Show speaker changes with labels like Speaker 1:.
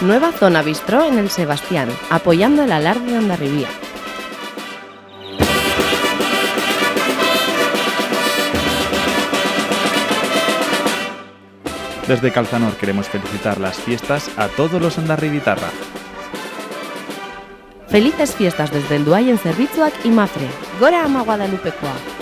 Speaker 1: Nueva zona bistró en el Sebastián, apoyando el alarde de Hondarribía.
Speaker 2: Desde Calzanor queremos felicitar las fiestas a todos los hondarribitarra.
Speaker 1: Felices fiestas desde el Duayen Zerbitzuak y Mafre. Gora ama Guadalupekoa.